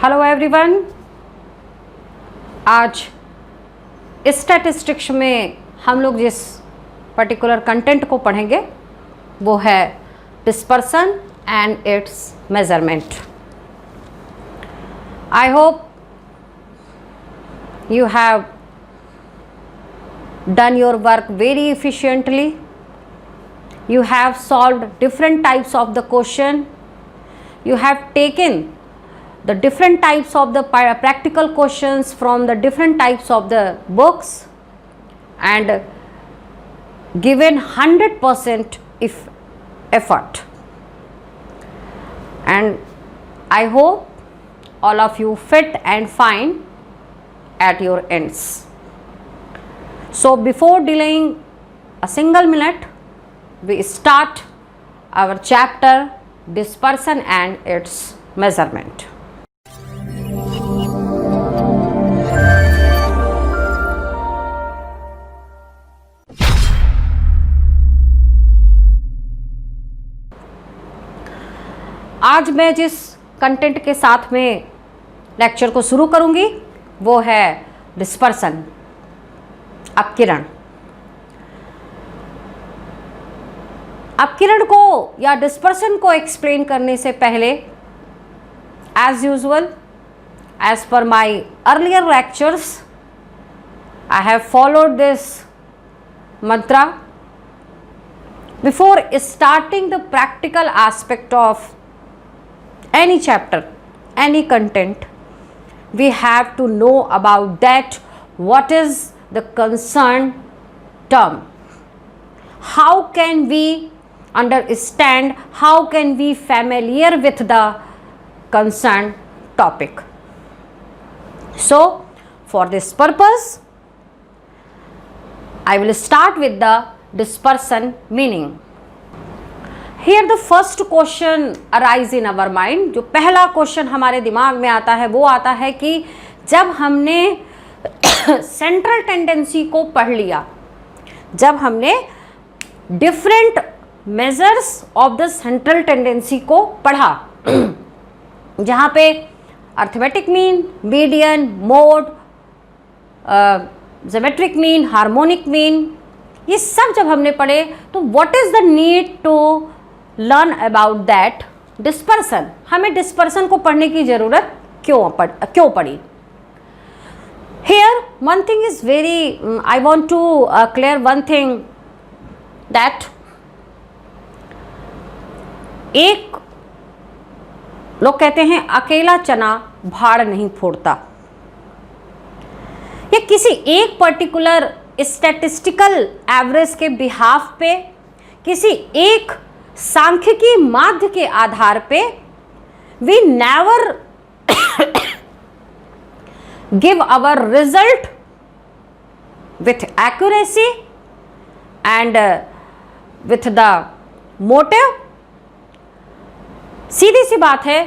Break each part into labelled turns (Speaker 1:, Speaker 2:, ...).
Speaker 1: Hello everyone. आज statistics में हम लोग जिस पर्टिकुलर कंटेंट को पढ़ेंगे वो है dispersion and it's measurement. I hope you have done your work very efficiently. You have solved different types of the question. You have taken the different types of the practical questions from the different types of the books and given 100% effort. And I hope all of you fit and fine at your ends. So before delaying a single minute, we start our chapter dispersion and its measurement. आज मैं जिस content के साथ में lecture को शुरू करूंगी वो है डिस्पर्सन, अपकिरण। अपकिरण को या डिस्पर्सन को एक्सप्लेन करने से पहले as usual as per my earlier lectures I have followed this mantra before starting the practical aspect of any chapter, any content. We have to know about that what is the concerned term, how can we understand, how can we familiar with the concerned topic. So for this purpose I will start with the dispersion meaning. Here the first question arise in our mind. जो पहला question हमारे दिमाग में आता है वो आता है कि जब हमने सेंट्रल टेंडेंसी को पढ़ लिया, जब हमने different measures of the central tendency को पढ़ा, जहाँ पे arithmetic mean, median, mode, geometric mean, harmonic mean, ये सब जब हमने पढ़े तो what is the need to learn about that dispersion. हमें डिस्पर्सन को पढ़ने की जरूरत क्यों पड़ी. Here one thing is very, I want to clear one thing that एक लोग कहते हैं अकेला चना भाड़ नहीं फोड़ता. ये किसी एक पर्टिकुलर स्टैटिस्टिकल एवरेज के बिहाफ पे, किसी एक सांख्यिकी माध्य के आधार पे we never give our result with accuracy and with the motive. सीधी सी बात है,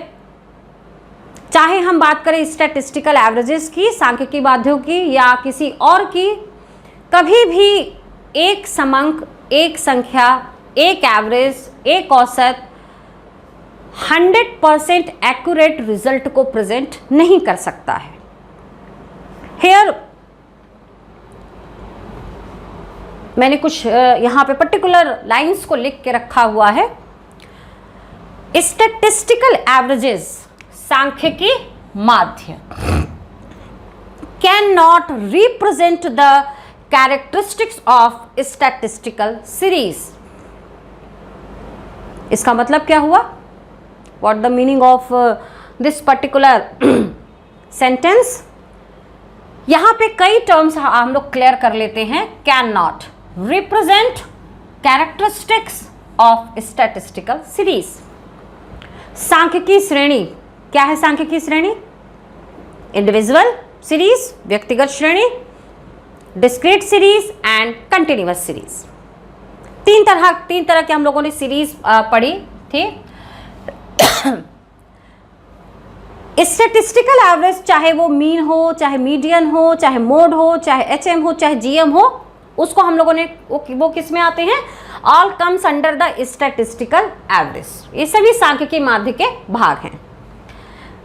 Speaker 1: चाहे हम बात करें स्टैटिस्टिकल एवरेजेस की, सांख्यिकी माध्यों की या किसी और की, कभी भी एक समंक, एक संख्या, एक एवरेज, एक औसत 100% एक्यूरेट रिजल्ट को प्रेजेंट नहीं कर सकता है. हियर मैंने कुछ यहां पे पर्टिकुलर लाइंस को लिख के रखा हुआ है. स्टैटिस्टिकल एवरेजेस, सांख्यिकी माध्य, can not represent the characteristics of statistical series. इसका मतलब क्या हुआ? What the meaning of this particular sentence? यहां पे कई टर्म्स हम लोग क्लियर कर लेते हैं. Can not represent characteristics of statistical series. सांख्यिकी श्रेणी क्या है? सांख्यिकी श्रेणी इंडिविजुअल सीरीज, व्यक्तिगत श्रेणी, discrete series and continuous series. तीन तरह के हम लोगों ने सीरीज पढ़ी थी. स्टैटिस्टिकल एवरेज चाहे वो मीन हो, चाहे मीडियन हो, चाहे मोड हो, चाहे एचएम हो, चाहे जीएम हो, उसको हम लोगों ने वो किस में आते हैं? All comes under the statistical average. ये सभी सांख्यिकी माध्य के भाग हैं.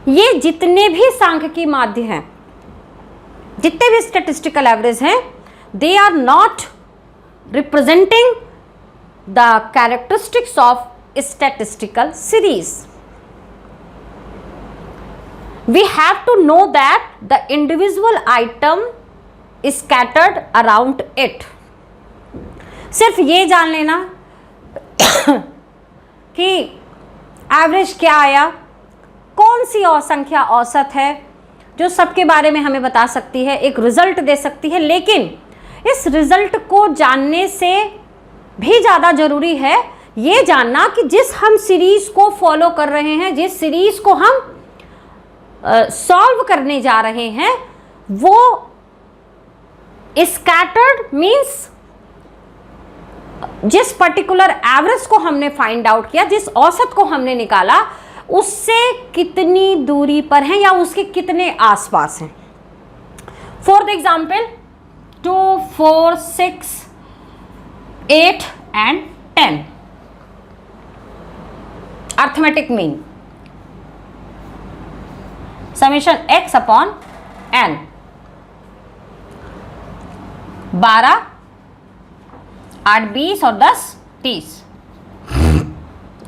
Speaker 1: ये जितने भी सांख्यिकी माध्य हैं, जितने भी स्टैटिस्टिकल एवरेज हैं, they are not representing the characteristics of statistical series. We have to know that the individual item is scattered around it. सिर्फ ये जान लेना कि एवरेज क्या आया, कौन सी संख्या औसत है जो सबके बारे में हमें बता सकती है, एक रिजल्ट दे सकती है, लेकिन इस रिजल्ट को जानने से भी ज़्यादा ज़रूरी है ये जानना कि जिस हम सीरीज को फॉलो कर रहे हैं, जिस सीरीज को हम सॉल्व करने जा रहे हैं, वो स्कैटर्ड मीन्स जिस पर्टिकुलर एवरेज को हमने फाइंड आउट किया, जिस औसत को हमने निकाला, उससे कितनी दूरी पर है या उसके कितने आसपास हैं। For the example 2, 4, 6, 8 and 10 arithmetic mean summation x upon n 12, 8, 20 और 10, 30,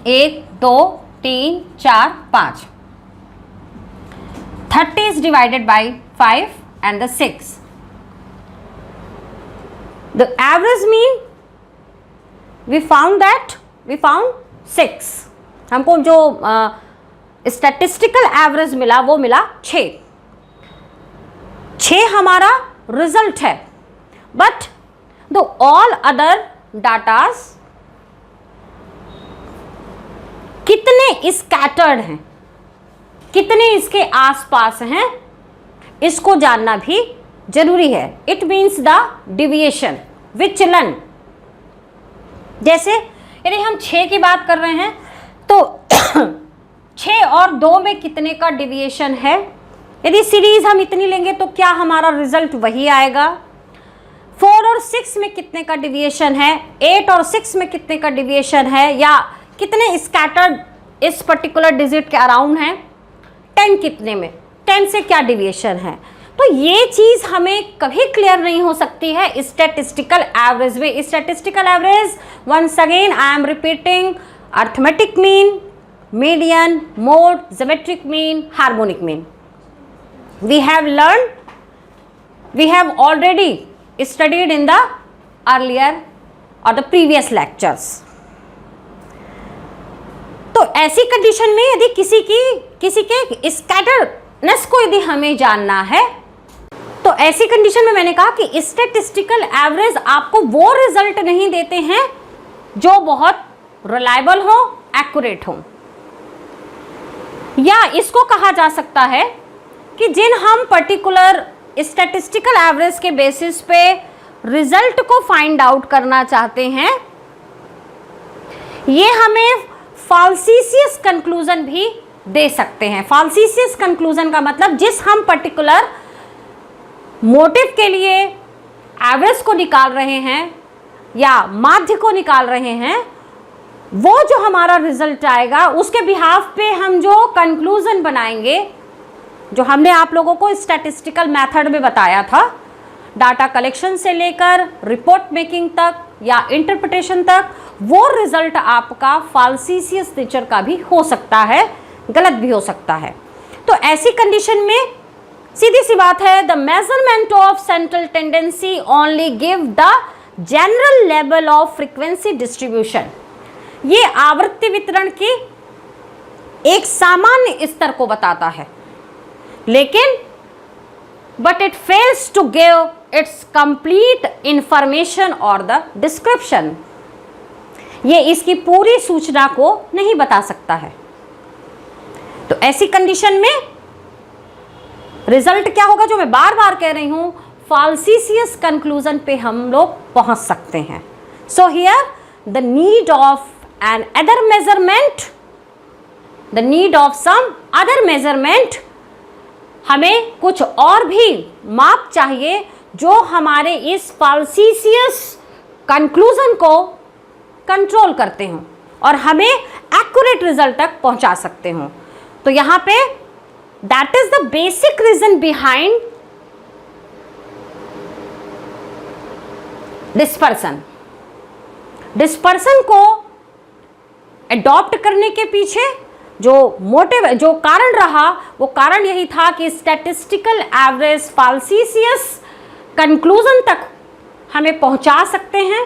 Speaker 1: 1, 2, 3, 4, 5, 30 is divided by 5 and the 6. The average mean we found 6. हमको जो स्टैटिस्टिकल एवरेज मिला वो मिला 6 हमारा रिजल्ट है, but the all other datas कितने स्कैटर्ड हैं, कितने इसके आसपास हैं, इसको जानना भी जरूरी है। इट मीन्स द डिविएशन, विचलन। जैसे यदि हम 6 की बात कर रहे हैं तो 6 और 2 में कितने का डिविएशन है, यदि सीरीज हम इतनी लेंगे तो क्या हमारा रिजल्ट वही आएगा। 4 और 6 में कितने का डिविएशन है, 8 और 6 में कितने का डिविएशन है, या कितने स्कैटर्ड इस पर्टिकुलर डिजिट के अराउंड हैं, 10 कितने में, 10 से क्या डिविएशन है। तो ये चीज़ हमें कभी क्लियर नहीं हो सकती है स्टैटिस्टिकल एवरेज में। Statistical average, once again I am repeating, arithmetic mean, median, mode, geometric mean, harmonic mean. We have already studied in the earlier or the previous lectures. तो ऐसी कंडीशन में यदि किसी के स्कैटरनेस को यदि हमें जानना है, तो ऐसी कंडीशन में मैंने कहा कि स्टैटिस्टिकल एवरेज आपको वो रिजल्ट नहीं देते हैं जो बहुत रिलायबल हो, एक्यूरेट हो, या इसको कहा जा सकता है कि जिन हम पर्टिकुलर स्टैटिस्टिकल एवरेज के बेसिस पे रिजल्ट को फाइंड आउट करना चाहते हैं, ये हमें फाल्सिशियस कंक्लूजन भी दे सकते हैं। फाल्सिशियस कंक्लूजन का मतलब जिस हम पर्टिकुलर मोटिव के लिए एवरेज को निकाल रहे हैं या माध्य को निकाल रहे हैं, वो जो हमारा रिजल्ट आएगा उसके बिहाफ पे हम जो कंक्लूजन बनाएंगे, जो हमने आप लोगों को स्टैटिस्टिकल मेथड में बताया था, डाटा कलेक्शन से लेकर रिपोर्ट मेकिंग तक या इंटरप्रिटेशन तक, वो रिजल्ट आपका फाल्सिशियस नेचर का भी हो सकता है, गलत भी हो सकता है। तो ऐसी कंडीशन में सीधी सी बात है, the measurement of central tendency only give the general level of frequency distribution. ये आवृत्ति वितरण की एक सामान्य स्तर को बताता है, लेकिन but it fails to give its complete information और द डिस्क्रिप्शन। ये इसकी पूरी सूचना को नहीं बता सकता है। तो ऐसी कंडीशन में रिजल्ट क्या होगा, जो मैं बार बार कह रही हूं, फाल्सिशियस कंक्लूजन पे हम लोग पहुंच सकते हैं। So here the need of another measurement, the need of some other measurement, हमें कुछ और भी माप चाहिए जो हमारे इस फाल्सिशियस कंक्लूजन को कंट्रोल करते हों और हमें एक्यूरेट रिजल्ट तक पहुंचा सकते हों। तो यहाँ पे that is the basic reason behind dispersion. Dispersion को अडॉप्ट करने के पीछे जो मोटिव, जो कारण रहा, वो कारण यही था कि स्टैटिस्टिकल एवरेज फाल्सीसियस कंक्लूजन तक हमें पहुंचा सकते हैं।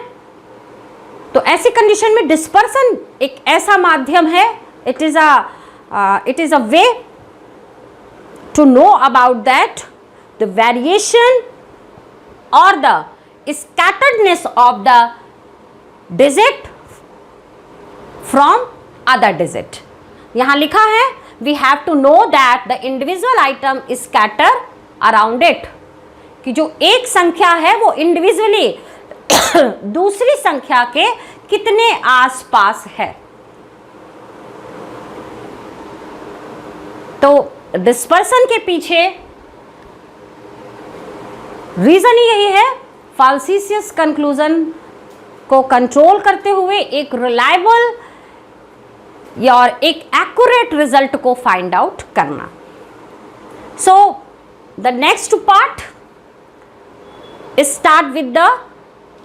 Speaker 1: तो ऐसी कंडीशन में डिस्पर्सन एक ऐसा माध्यम है, it is a way to know about that the variation और the scatteredness of the digit from other digit। यहां लिखा है we have to know that the individual item is scattered around it, कि जो एक संख्या है वो इंडिविजुअली दूसरी संख्या के कितने आसपास है। तो डिस्पर्सन के पीछे रीजन ही यही है, फाल्सीसियस कंक्लूजन को कंट्रोल करते हुए एक रिलायबल या और एक एक्यूरेट रिजल्ट को फाइंड आउट करना। So the next part start with the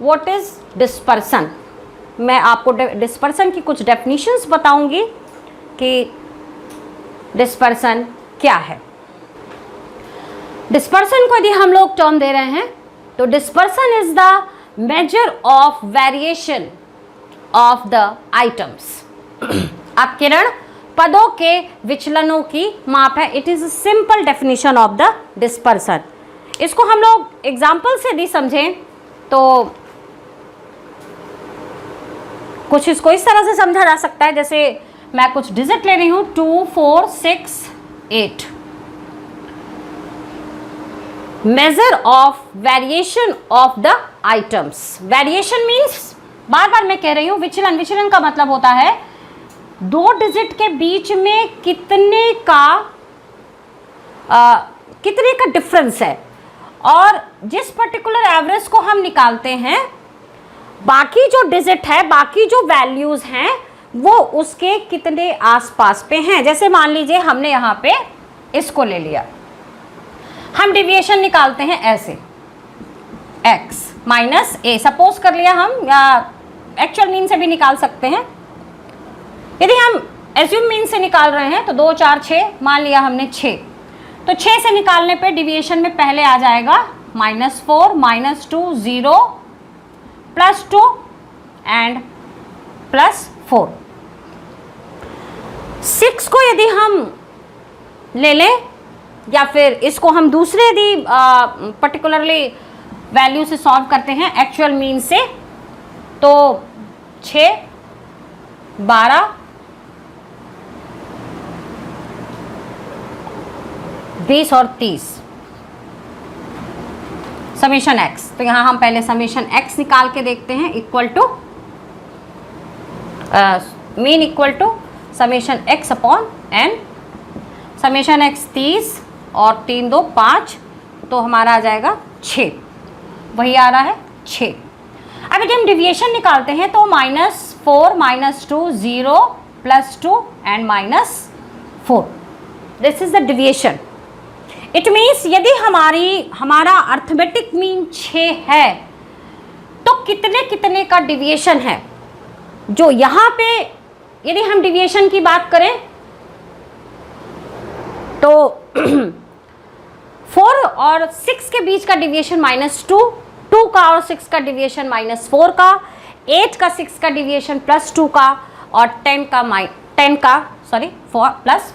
Speaker 1: what is dispersion. मैं आपको डिस्पर्सन की कुछ डेफिनेशंस बताऊंगी कि डिस्पर्सन क्या है। डिस्पर्सन को यदि हम लोग टर्म दे रहे हैं तो dispersion is the major of variation of the items. आप किरण पदों के विचलनों की माप है। It is a simple definition of the dispersion. इसको हम लोग एग्जाम्पल से भी समझें तो कुछ इसको इस तरह से समझा जा सकता है, जैसे मैं कुछ डिजिट ले रही हूं 2 4 6 8। Measure of variation of the items. Variation means, बार बार मैं कह रही हूं, विचलन। विचलन का मतलब होता है दो डिजिट के बीच में कितने का डिफरेंस है, और जिस पर्टिकुलर एवरेज को हम निकालते हैं बाकी जो डिजिट है, बाकी जो वैल्यूज हैं वो उसके कितने आसपास पे हैं। जैसे मान लीजिए हमने यहां पे इसको ले लिया, हम डेविएशन निकालते हैं ऐसे x माइनस ए, सपोज कर लिया हम, या एक्चुअल मीन से भी निकाल सकते हैं। यदि हम एज्यूम मीन से निकाल रहे हैं तो 2 4 6, मान लिया हमने 6, तो 6 से निकालने पे डेविएशन में पहले आ जाएगा -4 -2 0 +2 एंड +4। 6 को यदि हम ले लें या फिर इसको हम दूसरे यदि पर्टिकुलरली वैल्यू से सॉल्व करते हैं एक्चुअल मीन से, तो 6 12 20 और 30 समेशन x। तो यहां हम पहले समेशन x निकाल के देखते हैं, equal to mean equal to summation x upon n। Summation x 30 और 3 2 5, तो हमारा आ जाएगा 6, वही आ रहा है 6। अब यदि हम डिविएशन निकालते हैं तो -4 -2 0 +2 and -4, this is the deviation. It means यदि हमारा अर्थमेटिक मीन 6 है तो कितने कितने का डिविएशन है। जो यहाँ पे यदि हम डिविएशन की बात करें तो 4 और 6 के बीच का डिविएशन -2, 2 का और 6 का डिविएशन -4 का, 8 का 6 का डिविएशन +2 का, और 10 का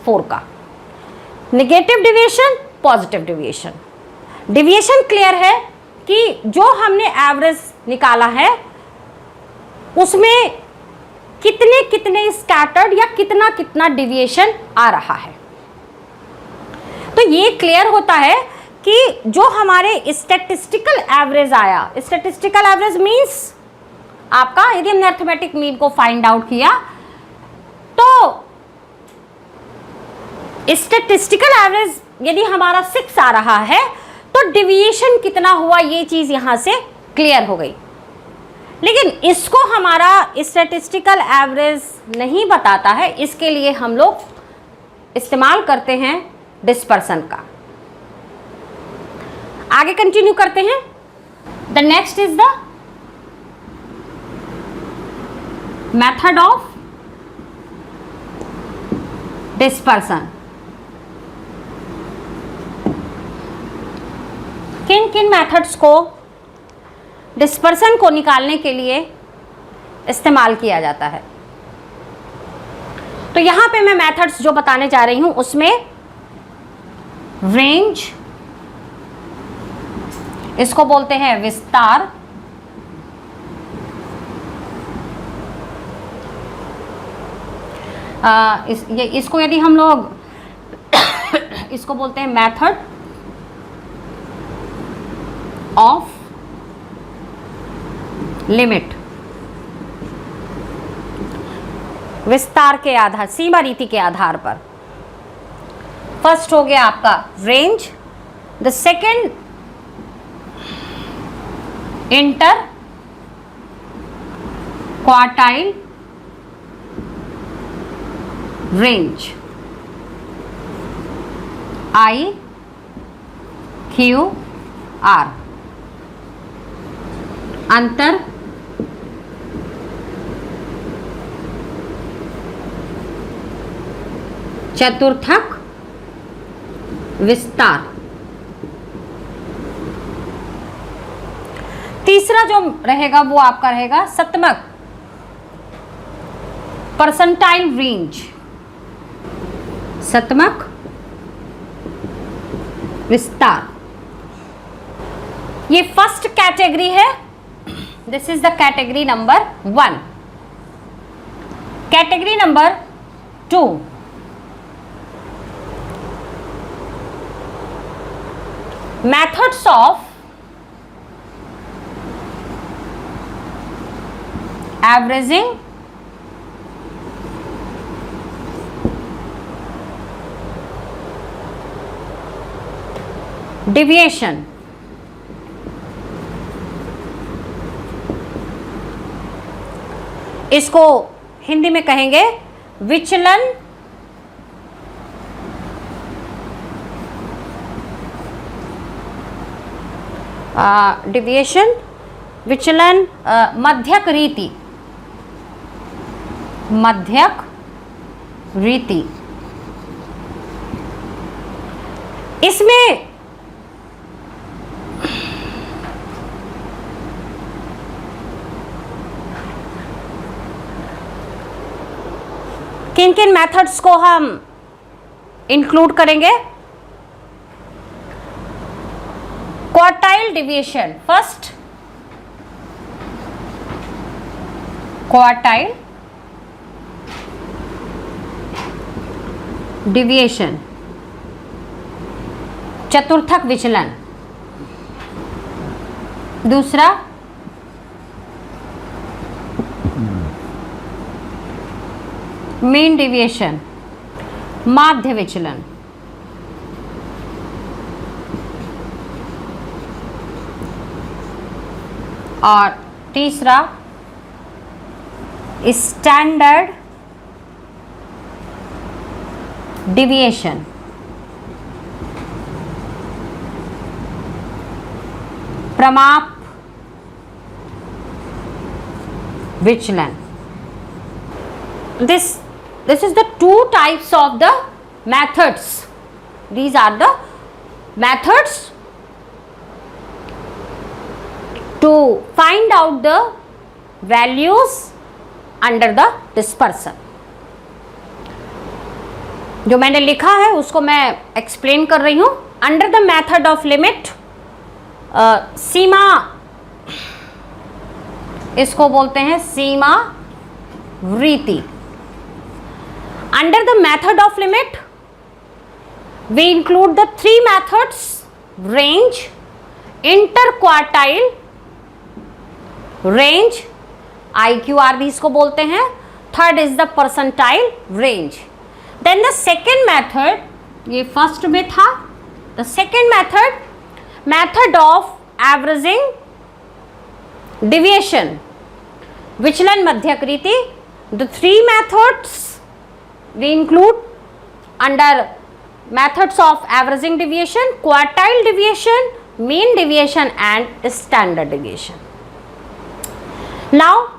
Speaker 1: 4 का। Negative deviation, positive deviation. Deviation clear है कि जो हमने एवरेज निकाला है उसमें कितने कितने स्कैटर्ड या कितना कितना डिविएशन आ रहा है। तो ये क्लियर होता है कि जो हमारे स्टैटिस्टिकल एवरेज आया, स्टैटिस्टिकल एवरेज मींस आपका, यदि हमने अर्थमेटिक मीन को फाइंड आउट किया तो स्टैटिस्टिकल एवरेज यदि हमारा 6 आ रहा है तो डिविएशन कितना हुआ ये चीज यहां से क्लियर हो गई। लेकिन इसको हमारा स्टैटिस्टिकल एवरेज नहीं बताता है, इसके लिए हम लोग इस्तेमाल करते हैं डिस्पर्सन का। आगे कंटिन्यू करते हैं। The next is the method of dispersion. किन किन मेथड्स को डिस्पर्सन को निकालने के लिए इस्तेमाल किया जाता है? तो यहां पे मैं मेथड्स जो बताने जा रही हूं उसमें रेंज, इसको बोलते हैं विस्तार, इसको यदि हम लोग इसको बोलते हैं मेथड ऑफ लिमिट। विस्तार के आधार, सीमा रीति के आधार पर। फर्स्ट हो गया आपका range, the second inter quartile range, IQR, अंतर चतुर्थक विस्तार। तीसरा जो रहेगा वो आपका रहेगा सप्तमक परसेंटाइल रेंज, सप्तमक विस्तार। ये फर्स्ट कैटेगरी है, this is the category number 1। Category number 2, methods of averaging, deviation। इसको हिंदी में कहेंगे विचलन, डिविएशन, विचलन, मध्यक रीति, मध्यक रीति। इसमें किन किन मेथड्स को हम इंक्लूड करेंगे? Quartile deviation, first quartile deviation, चतुर्थक विचलन। दूसरा मीन डिविएशन, माध्य विचलन। और तीसरा स्टैंडर्ड डिविएशन। प्रमाप विचलन। This is the two types of the methods. These are the methods to find out the values under the dispersion. जो मैंने लिखा है उसको मैं एक्सप्लेन कर रही हूं। Under the method of limit, सीमा, इसको बोलते हैं सीमा रीति। Under the method of limit we include the three methods: range, interquartile range, IQR भी इसको बोलते हैं। Third is the percentile range. Then the second method, ये फर्स्ट में था, the second method, method of averaging deviation, विचलन मध्यक रीति। द थ्री मेथड्स we include under methods of averaging deviation, quartile deviation, mean deviation and standard deviation. Now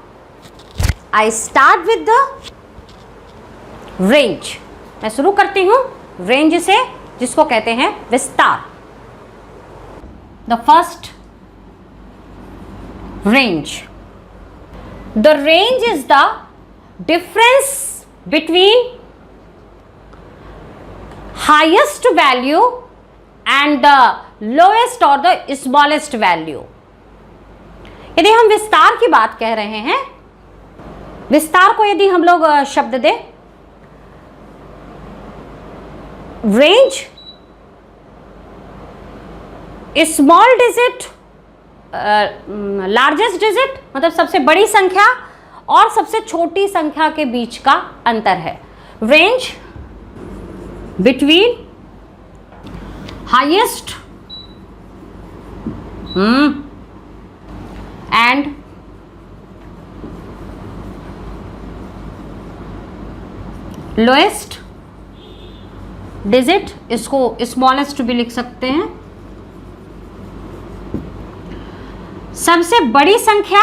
Speaker 1: I start with the range. मैं शुरू करती हूँ रेंज से, जिसको कहते हैं विस्तार. The first range. The range is the difference between highest value and the lowest or the smallest value. यदि हम विस्तार की बात कह रहे हैं, विस्तार को यदि हम लोग शब्द दें, range small digit largest digit, मतलब सबसे बड़ी संख्या और सबसे छोटी संख्या के बीच का अंतर है. Range between highest and lowest digit, इसको स्मॉलेस्ट भी लिख सकते हैं. सबसे बड़ी संख्या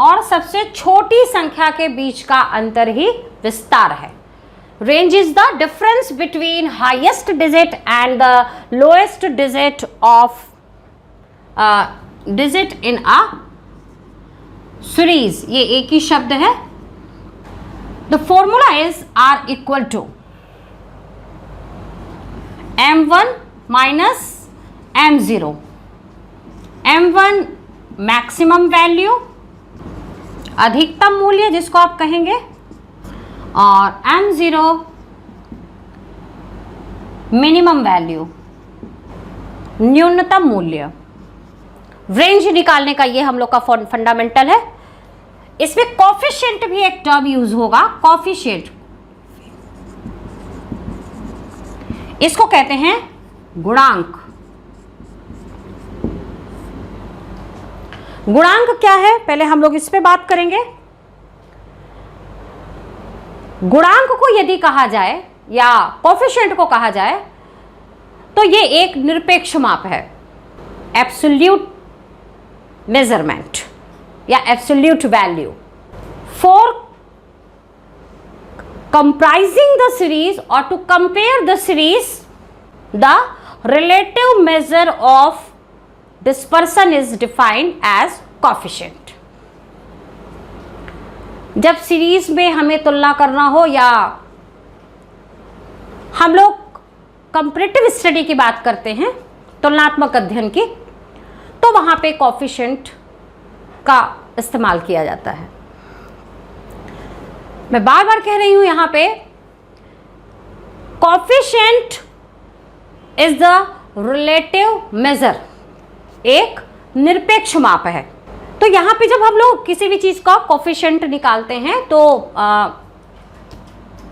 Speaker 1: और सबसे छोटी संख्या के बीच का अंतर ही विस्तार है. Range is the difference between highest digit and the lowest digit of digit in a series. ये एक ही शब्द है. The formula is R equal to m1 minus m0. m1 maximum value, अधिकतम मूल्य जिसको आप कहेंगे, और m0 मिनिमम वैल्यू, न्यूनतम मूल्य. रेंज निकालने का ये हम लोग का फंडामेंटल है. इसमें कोफिशिएंट भी एक टर्म यूज होगा. कोफिशिएंट, इसको कहते हैं गुणांक. गुणांक क्या है, पहले हम लोग इस पे बात करेंगे. गुणांक को यदि कहा जाए या कोफिशिएंट को कहा जाए तो ये एक निरपेक्ष माप है. एब्सोल्यूट मेजरमेंट या absolute value for comprising the series or to compare the series, the relative measure of dispersion is defined as coefficient. जब सीरीज में हमें तुलना करना हो या हम लोग कंपैरेटिव स्टडी की बात करते हैं, तुलनात्मक अध्ययन की, तो वहां पे कोफिशिएंट का इस्तेमाल किया जाता है. मैं बार बार कह रही हूं यहां पे, coefficient is the relative major, एक निरपेक्ष माप है. तो यहां पे जब हम लोग किसी भी चीज का कोफिशिएंट निकालते हैं तो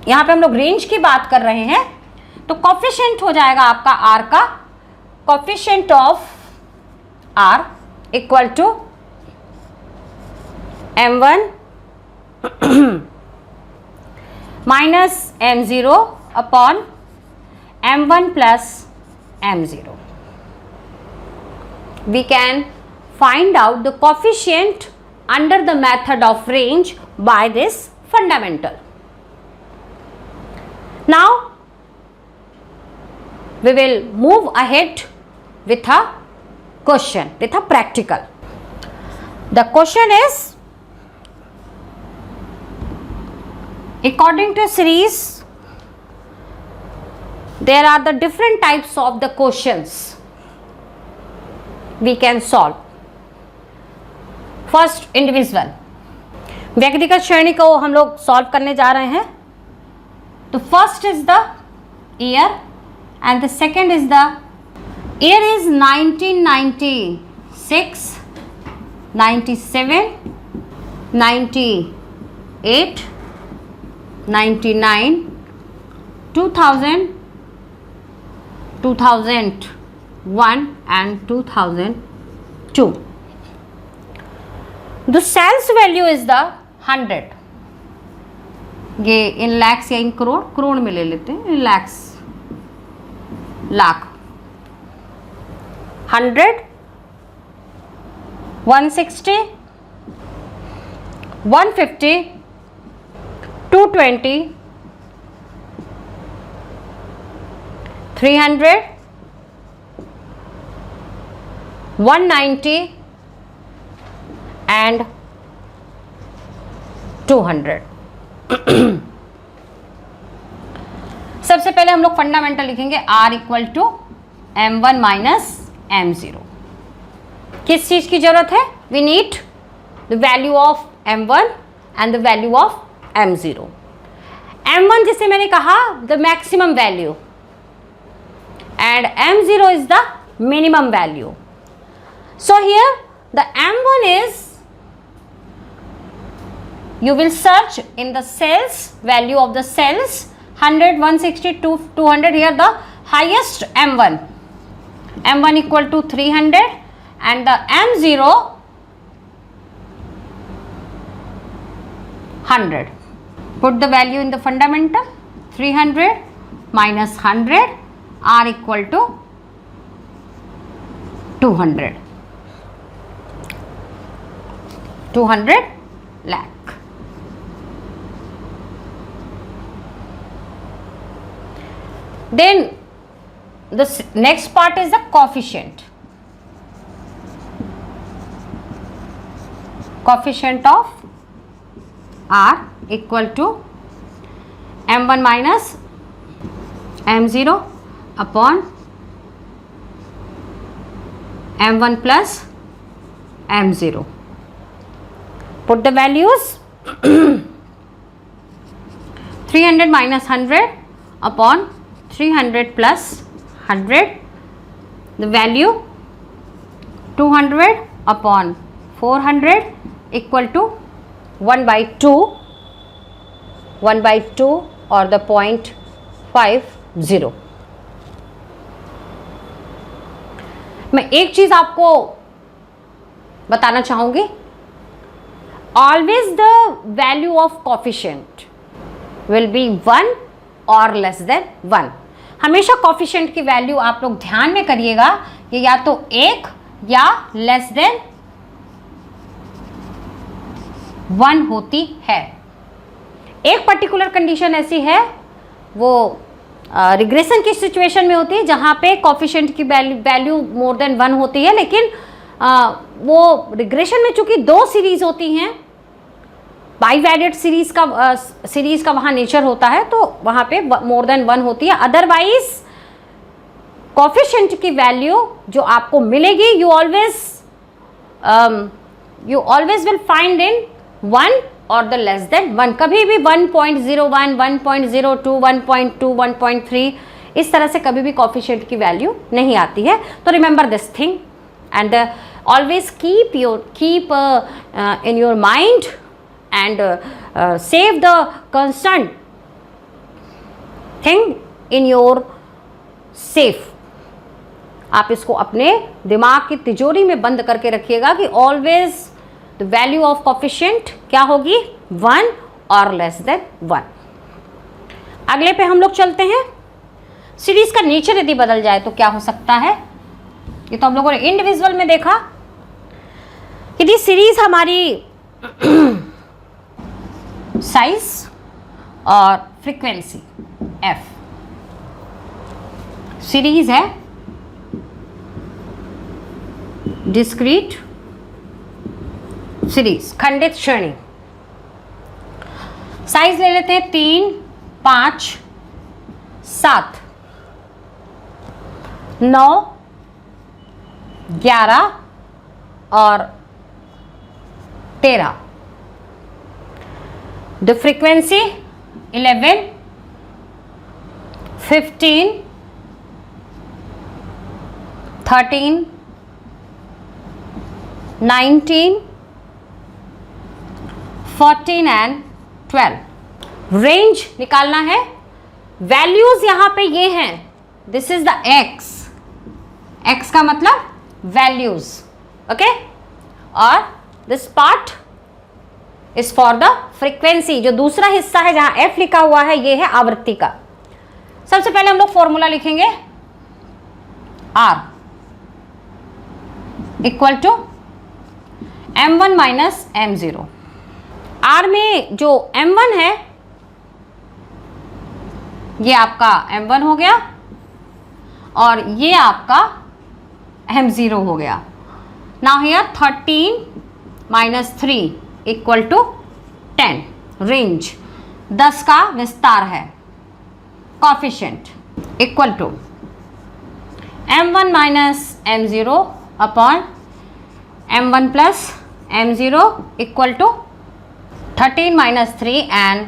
Speaker 1: यहां पे हम लोग रेंज की बात कर रहे हैं, तो कोफिशिएंट हो जाएगा आपका आर का, coefficient of R equal to m1 minus m0 upon m1 plus m0. We can find out the coefficient under the method of range by this fundamental. Now we will move ahead with a question, with a practical. The question is, according to series, there are the different types of the questions we can solve. First, individual, व्यक्तिगत श्रेणी को हम लोग solve करने जा रहे हैं. तो first is the year and the second is the year is 1996, 97, 98, 99, 2000, 2001 and 2002. The sales value is the 100. ये इन लैक्स या इन करोड़, करोड़ में ले लेते हैं, इन लैक्स. लाख, 100, 160, 150, 220, 300, 190 and 200। सबसे पहले हम लोग फंडामेंटल लिखेंगे R equal to M1 minus M0। किस चीज की जरूरत है? We need the value of M1 and the value of M0। M1 जिसे मैंने कहा the maximum value and M0 is the minimum value. So here the M1 is, you will search in the cells, value of the cells 100, 160, 200. Here the highest M1, M1 equal to 300 and the M0 100. Put the value in the fundamental, 300 minus 100, R equal to 200, 200 lakh। Then the next part is the coefficient, coefficient of R equal to M1 minus M0 upon M1 plus M0. Put the values 300 minus 100 upon 300 plus 100, the value 200 upon 400 equal to 1 by 2, 1 by 2 or the 0.50। मैं एक चीज आपको बताना चाहूंगी, always the value of coefficient will be 1 और less than 1। हमेशा coefficient की value आप लोग ध्यान में करिएगा कि या तो 1 या लेस देन 1 होती है। एक पर्टिकुलर कंडीशन ऐसी है, वो रिग्रेशन की सिचुएशन में होती है जहां पे कोफिशिएंट की वैल्यू मोर देन 1 होती है, लेकिन वो रिग्रेशन में चूंकि 2 सीरीज होती हैं, बाईवैलिड सीरीज का वहां नेचर होता है, तो वहां पे मोर देन 1 होती है। अदरवाइज कोफिशिएंट की वैल्यू जो आपको मिलेगी, you always will find in 1 और द लेस देन 1। कभी भी 1.01, 1.02, 1.2, 1.3 इस तरह से कभी भी कोफिशिएंट की वैल्यू नहीं आती है। तो remember this thing and always keep in your mind and save the concern thing in your safe. आप इसको अपने दिमाग की तिजोरी में बंद करके रखिएगा कि always the value of coefficient क्या होगी, 1 और लेस देन 1। अगले पे हम लोग चलते हैं। सीरीज का नेचर यदि बदल जाए तो क्या हो सकता है, ये तो हम लोगों ने इंडिविजुअल में देखा। यदि सीरीज हमारी साइज और फ्रीक्वेंसी f सीरीज है, डिस्क्रीट सीरीज, खंडित श्रेणी, साइज ले लेते हैं 3, 5, 7, 9, 11 और 13। The frequency 11, 15, 13, 19, 14 and 12। रेंज निकालना है। वैल्यूज यहां पे ये हैं, this is the x, x का मतलब वैल्यूज, ओके, और this part is for the frequency. जो दूसरा हिस्सा है जहां एफ लिखा हुआ है, ये है आवृत्ति का। सबसे पहले हम लोग फॉर्मूला लिखेंगे, R equal to M1 minus M0। R में जो M1 है ये आपका M1 हो गया और ये आपका M0 हो गया। Now here 13 minus 3 equal to 10। Range 10 का विस्तार है। Coefficient equal to M1 minus M0 upon M1 plus M0 equal to 13 minus 3 and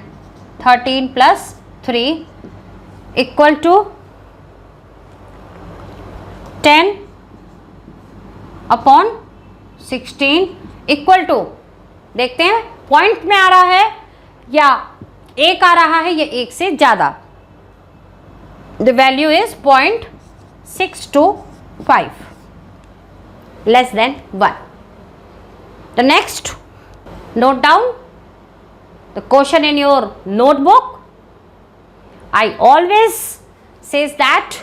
Speaker 1: 13 plus 3 equal to 10 upon 16 equal to, देखते हैं पॉइंट में आ रहा है या एक आ रहा है या एक से ज्यादा। The value is 0.625 less than 1। The next, note down the question in your notebook. I always says that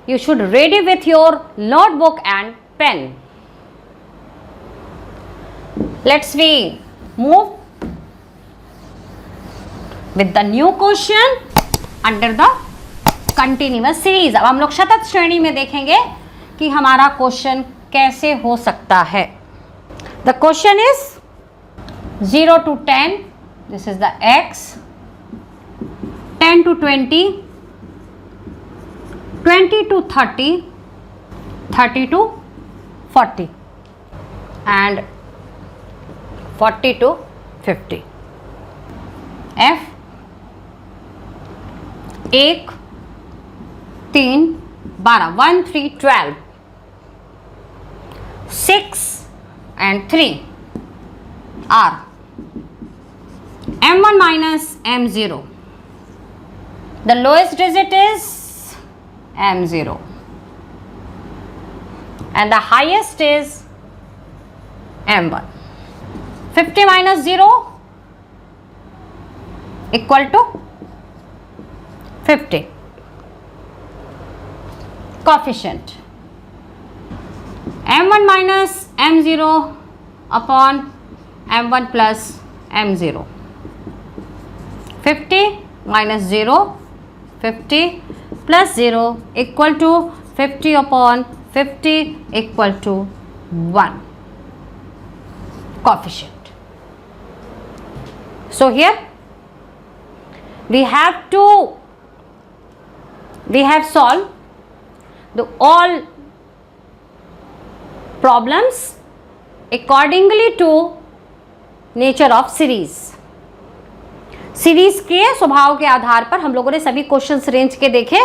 Speaker 1: you should ready with your notebook and pen. Let's we move with the new question under the continuous series। अब हम लोग सतत श्रेणी में देखेंगे कि हमारा question कैसे हो सकता है। The question is 0 to 10, this is the x, 10 to 20, 20 to 30, 30 to 40 and 40 to 50। F 1 3 12, 1 3 12, 6 and 3 R M1 minus M0। The lowest digit is M0 and the highest is M1। 50 minus 0 equal to 50। Coefficient M1 minus M0 upon M1 plus M0। 50 minus 0, 50 plus 0 equal to 50 upon 50 equal to 1 coefficient। So here we have solved the all problems accordingly to nature of series। Series के स्वभाव के आधार पर हम लोगों ने सभी questions range के देखे,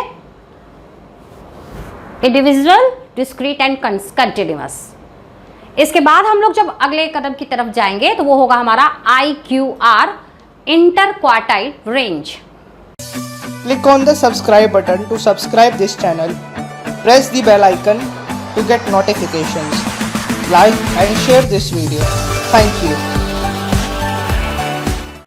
Speaker 1: इंडिविजुअल, डिस्क्रीट एंड कंटिन्यूअस। इसके बाद हम लोग जब अगले कदम की तरफ जाएंगे तो वो होगा हमारा IQR, inter quartile range.
Speaker 2: Click on the subscribe button to subscribe this channel. Press the bell icon to get notifications. Like and share this video. Thank you.